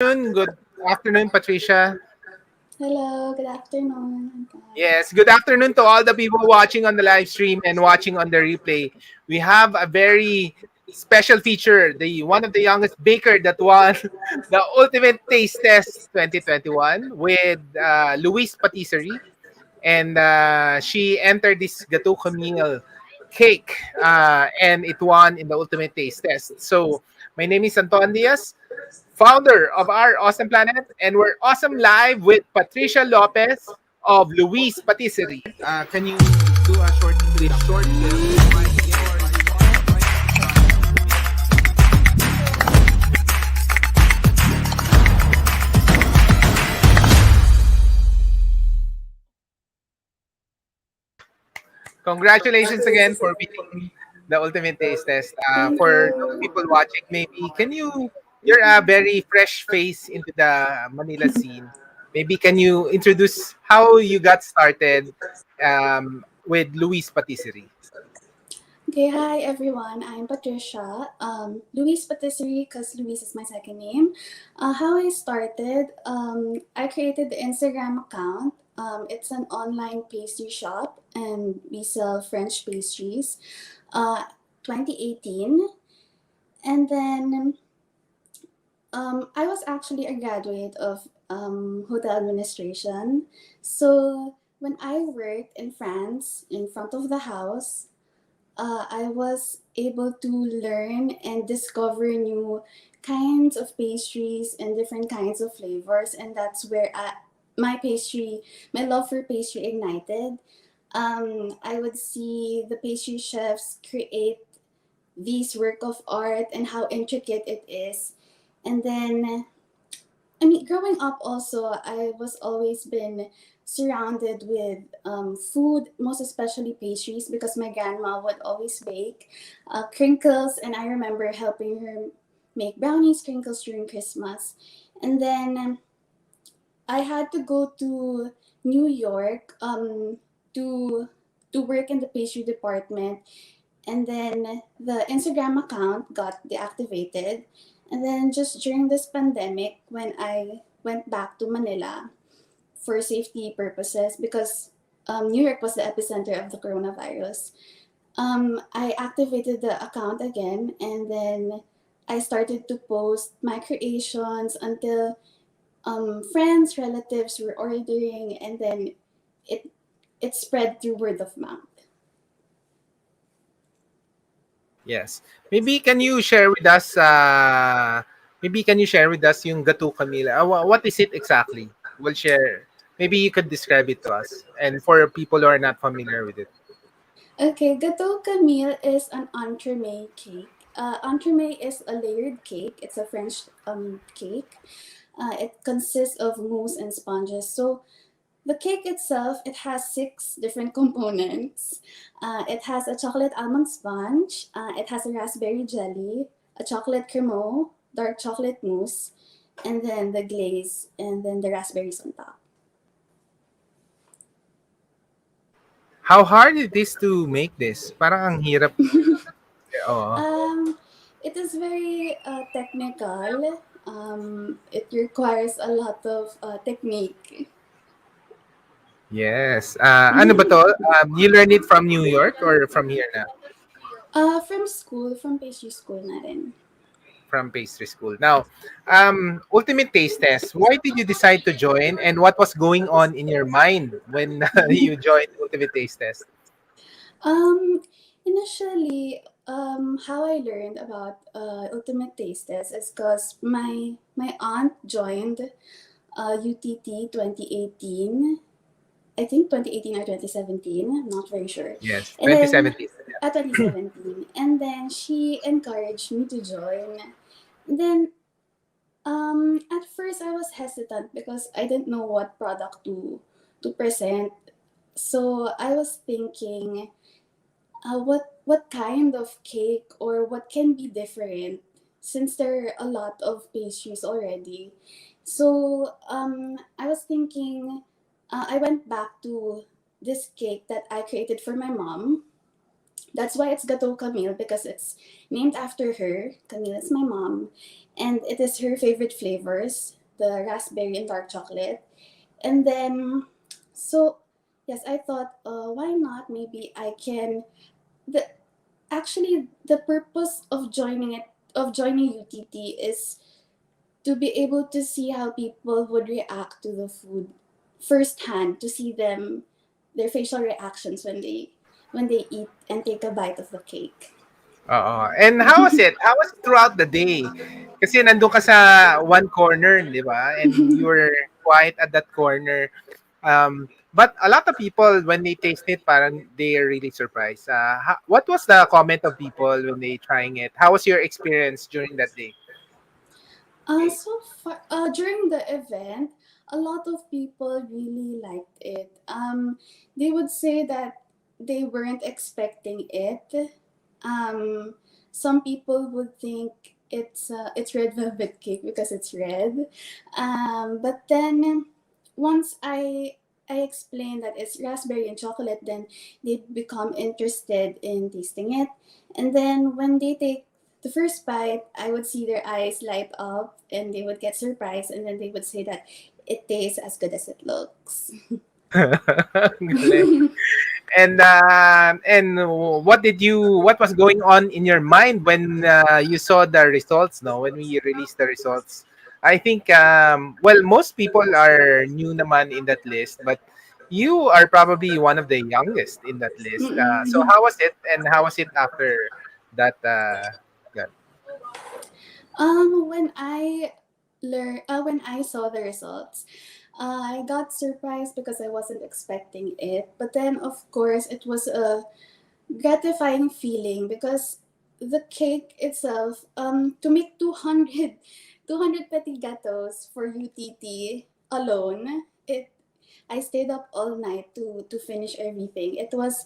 Good afternoon, Patricia. Hello, good afternoon, Yes, guys. good afternoon to all the people watching on the live stream and watching on the replay. We have a very special feature, the one of the youngest baker that won the Ultimate Taste Test 2021 with Louisse Patisserie. And she entered this Gateau Camille cake and it won in the Ultimate Taste Test. So my name is Anton Diaz, founder of our Awesome Planet, and we're awesome live with Patricia Lopez of Louise Patisserie. Can you do a short clip? Congratulations again for winning the Ultimate Taste Test. Thank For those you. people watching, maybe can you're a very fresh face into the Manila scene. Maybe can you introduce how you got started with Louise Patisserie? Okay, hi everyone. I'm Patricia. Louisse Patisserie, because Louise is my second name. How I started, I created the Instagram account. It's an online pastry shop, and we sell French pastries. Uh, 2018, and then I was actually a graduate of hotel administration. So when I worked in France in front of the house, I was able to learn and discover new kinds of pastries and different kinds of flavors, and that's where my love for pastry ignited. I would see the pastry chefs create these work of art and how intricate it is, and then growing up also, I was always been surrounded with food, most especially pastries, because my grandma would always bake crinkles, and I remember helping her make brownies, crinkles during Christmas. And then I had to go to New York to work in the pastry department, and then the Instagram account got deactivated. And then just during this pandemic, when I went back to Manila for safety purposes, because New York was the epicenter of the coronavirus, I activated the account again, and then I started to post my creations until friends, relatives were ordering, and then it it spread through word of mouth. Yes. Maybe can you share with us yung Gato Camila? What is it exactly? We'll share. Maybe you could describe it to us and for people who are not familiar with it. Okay, Gateau Camille is an entremet cake. Entremet is a layered cake. It's a French cake. It consists of mousse and sponges. So the cake itself, it has six different components. It has a chocolate almond sponge. It has a raspberry jelly, a chocolate cremeux, dark chocolate mousse, and then the glaze, and then the raspberries on top. How hard it is to make this? Parang ang hirap. Oo. Um, it is very technical. It requires a lot of technique. Yes. Ano ba to? You learn it from New York or from here na? From school, from pastry school na rin. From pastry school. Now, Ultimate Taste Test, why did you decide to join and what was going on in your mind when you joined Ultimate Taste Test? Um, Initially, how I learned about Ultimate Taste Test is because my aunt joined UTT 2018. I think 2018 or 2017. I'm not very sure. Yes, And then 2017. 2017, and then she encouraged me to join. Then at first I was hesitant because I didn't know what product to present. So I was thinking, what kind of cake or what can be different since there are a lot of pastries already. So I was thinking, I went back to this cake that I created for my mom, That's why it's Gateau Camille, because it's named after her. Camille is my mom, and it is her favorite flavors, the raspberry and dark chocolate. And then, so yes, I thought, why not? Maybe I can. The Actually, the purpose of joining UTT is to be able to see how people would react to the food firsthand, to see their facial reactions when they eat and take a bite of the cake. And how was it? How was it throughout the day? Kasi nandun ka sa one corner, di ba? And you were quiet at that corner. But a lot of people, when they taste it, parang they are really surprised. What was the comment of people when they trying it? How was your experience during that day? So far, during the event, a lot of people really liked it. They would say that they weren't expecting it. Um, some people would think it's red velvet cake because it's red. But then once I explain that it's raspberry and chocolate, then they become interested in tasting it. And then when they take the first bite, I would see their eyes light up and they would get surprised, and then they would say that it tastes as good as it looks. Galing. And what was going on in your mind when you saw the results, no, when we released the results? I think well, most people are new naman in that list, but you are probably one of the youngest in that list. So Mm-mm. how was it, and how was it after that that- When I saw the results, I got surprised because I wasn't expecting it. But then, of course, it was a gratifying feeling because the cake itself, to make 200 petit gâteaux for UTT alone, I stayed up all night to finish everything. It was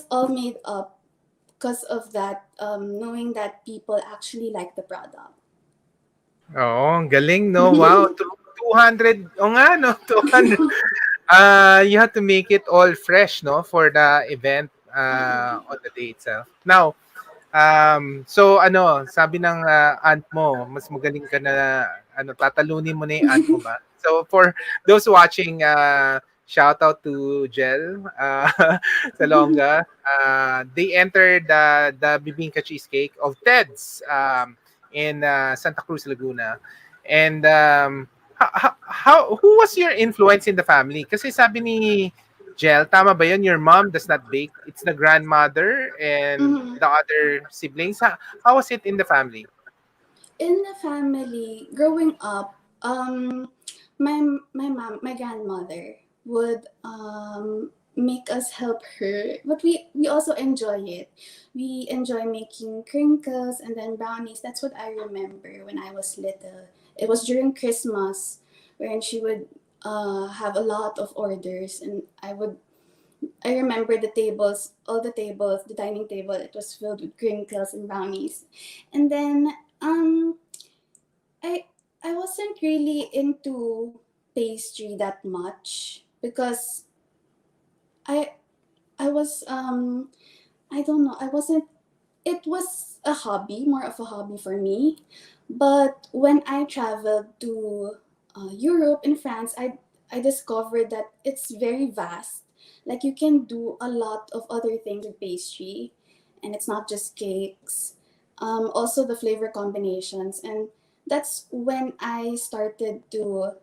all made up because of that, knowing that people actually like the product. Oo, ang galing, no? Wow, 200. O nga, no? 200. You have to make it all fresh, no, for the event on the day itself. Now, so ano, sabi ng aunt mo, mas magaling ka na, ano, tatalunin mo na yung aunt mo ba? So for those watching, shout out to Jel Salonga. They entered the Bibingka Cheesecake of Ted's in Santa Cruz, Laguna. And who was your influence in the family? Kasi sabi ni Jel, tama ba yun? Your mom does not bake. It's the grandmother and Mhm. the other siblings. How was it in the family? In the family, growing up, my grandmother would make us help her, but we also enjoy it. We enjoy making crinkles and then brownies. That's what I remember when I was little. It was during Christmas, when she would have a lot of orders, and I remember the tables, all the tables, the dining table. It was filled with crinkles and brownies, and then um I I wasn't really into pastry that much because I I was I don't know, I wasn't it was a hobby, more of a hobby for me. But when I traveled to Europe and France, I discovered that it's very vast. Like you can do a lot of other things with pastry, and it's not just cakes. Also the flavor combinations, and that's when I started to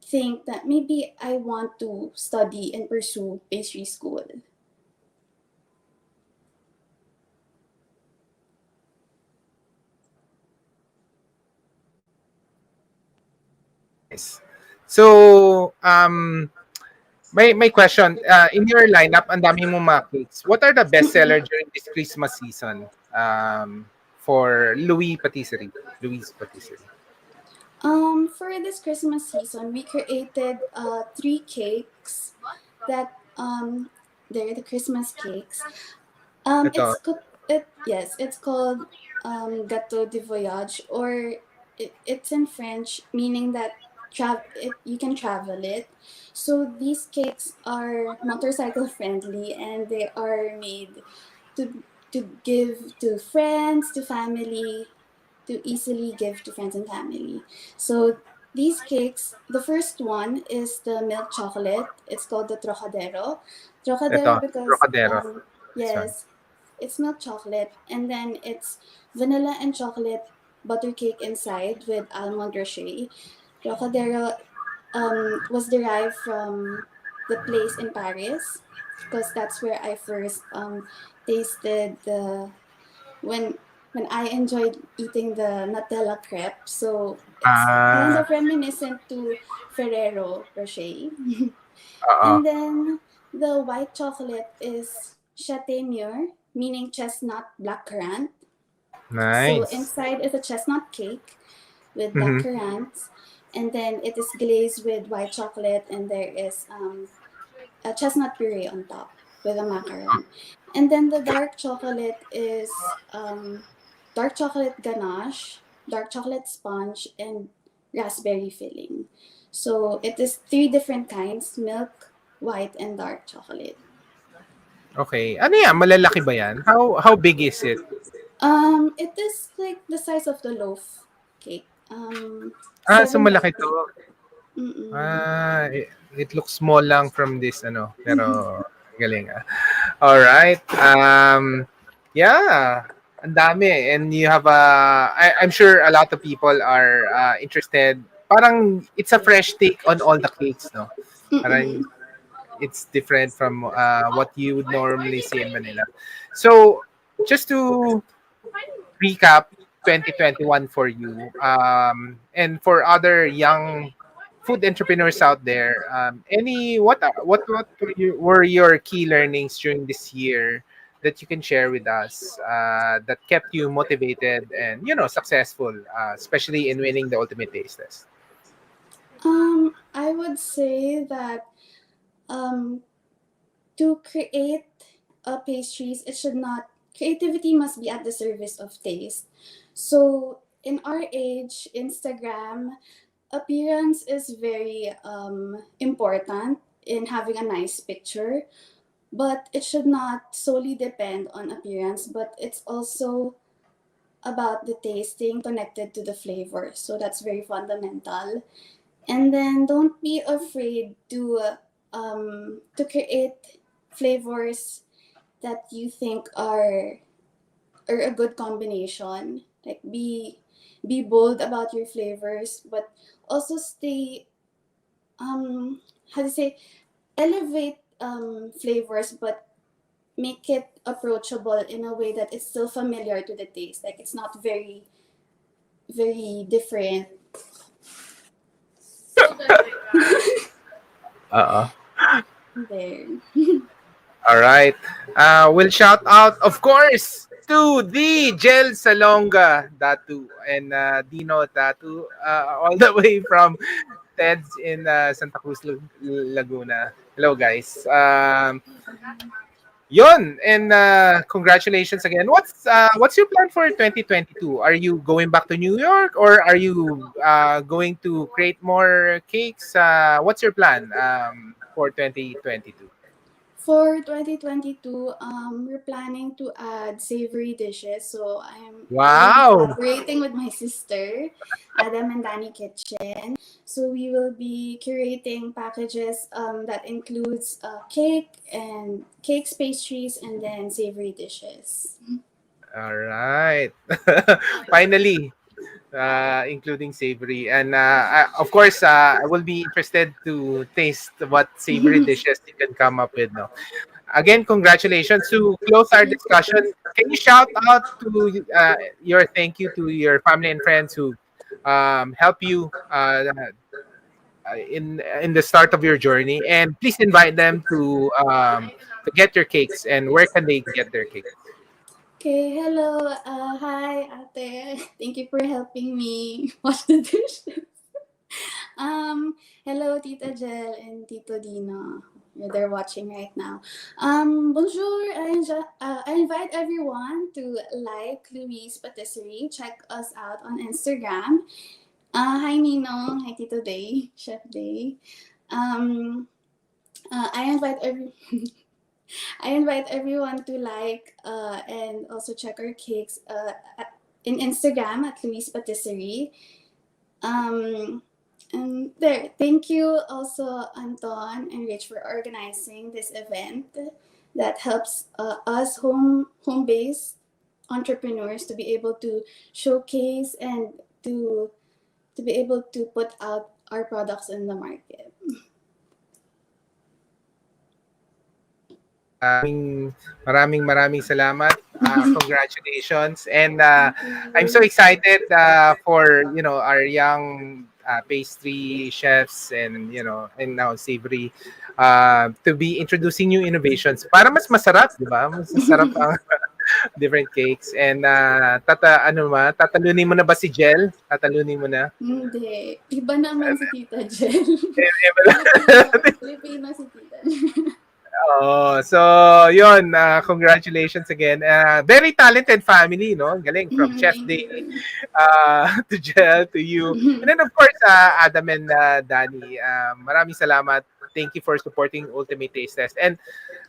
think that maybe I want to study and pursue pastry school. Nice. So, my question, in your lineup, ang dami mong mga cakes. What are the best seller during this Christmas season for Louise Patisserie? For this Christmas season, we created three cakes that they're the Christmas cakes. Ito. It's called Gâteau de Voyage, or it's in French, meaning that you can travel it. So these cakes are motorcycle friendly, and they are made to give to friends, to family, to easily give to friends and family. So these cakes, the first one is the milk chocolate. It's called the Trocadero. Ito, Trocadero because Trocadero. This one. yes, it's milk chocolate, and then it's vanilla and chocolate butter cake inside with almond rocher. Trocadero was derived from the place in Paris because that's where I first tasted the when I enjoyed eating the Nutella crepe. So it's kind Ah, of reminiscent to Ferrero Rocher. oo. And then the white chocolate is Château Mûr, meaning chestnut black currant. So Nice. inside is a chestnut cake with black Mm-hmm. currants, and then it is glazed with white chocolate, and there is a chestnut puree on top with a macaron. And then the dark chocolate is dark chocolate ganache, dark chocolate sponge, and raspberry filling. So it is three different kinds: milk, white, and dark chocolate. Okay. Ano yan? Malalaki ba yan? How big is it? It is like the size of the loaf cake. Ah, so Seven malaki to. loaf. Mm-mm. Ah, it looks small lang from this ano, pero galing ah. All right. Yeah, ang dami and you have I'm sure a lot of people are interested. Parang it's a fresh take on all the cakes, no? Parang Mm-mm. it's different from what you would normally see in Manila. So, just to recap 2021 for you and for other young food entrepreneurs out there, any what were your key learnings during this year that you can share with us that kept you motivated and successful, especially in winning the ultimate taste test? I would say that um, to create pastries, it should not creativity must be at the service of taste. So in our age, Instagram appearance is very important in having a nice picture, but it should not solely depend on appearance, but it's also about the tasting connected to the flavor. So that's very fundamental. And then don't be afraid to create flavors that you think are a good combination. Like be bold about your flavors, but also stay how to say elevate flavors, but make it approachable in a way that it's still familiar to the taste. Like it's not very different Uh-uh. there. All right. We'll shout out, of course, to the Gel Salonga Datu and Dino Datu, all the way from Ted's in Santa Cruz, Laguna. Hello, guys. Yun, and congratulations again. What's your plan for 2022? Are you going back to New York or are you going to create more cakes? What's your plan for 2022? For 2022, we're planning to add savory dishes. So I will be Wow. collaborating with my sister, Adam and Danny Kitchen. So we will be curating packages that includes cakes, pastries, and then savory dishes. All right. Finally, including savory. And of course, I will be interested to taste what savory dishes you can come up with. No? Again, congratulations. To close our discussion, can you shout out to your thank you to your family and friends who help you in the start of your journey, and please invite them to get your cakes. And where can they get their cakes? Okay, hello. Hi, ate. Thank you for helping me wash the dishes. Hello, Tita Jel and Tito Dino. They're watching right now. Bonjour. I invite everyone to like Louisse Patisserie. Check us out on Instagram. Hi, Ninong. Hi, Tito Day. Chef Day. Um, I invite every I invite everyone to like and also check our cakes in Instagram at Louisse Patisserie. Um, and there, thank you also Anton and Rich for organizing this event that helps us home based entrepreneurs to be able to showcase and to to be able to put out our products in the market. Maraming salamat. Congratulations. And Thank I'm so you. excited for, our young pastry chefs and, and now savory to be introducing new innovations para mas masarap, di ba? Mas masarap ang different cakes. And tatalunin mo na ba si Jel? Tatalunin mo na? Hindi. Iba naman si Tita Jen. Filipino si Tita Jen. Oh, so yun, congratulations again. Very talented family, no? Galing from Chef Thank Day you. to Jel to you. And then of course, Adam and Danny, maraming salamat. Thank you for supporting Ultimate Taste Test. And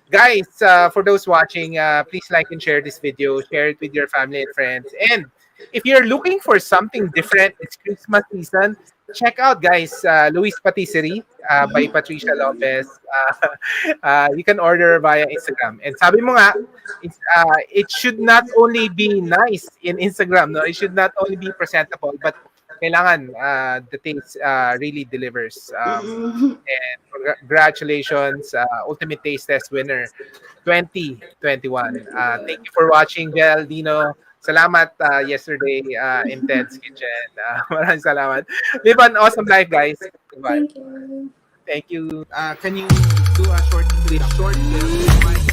guys, for those watching, please like and share this video. Share it with your family and friends. And if you're looking for something different this Christmas season, check out, guys, Louisse Patisserie by Patricia Lopez. You can order via Instagram. And sabi mo nga, it should not only be nice in Instagram, no? It should not only be presentable, but kailangan the taste really delivers. And congratulations, Ultimate Taste Test winner 2021. Thank you for watching, Jel, Dino. Salamat yesterday in Ted's Kitchen. Maraming salamat. Live an awesome life, guys. Goodbye. Thank you. Thank you. Can you do a short clip? Short clip.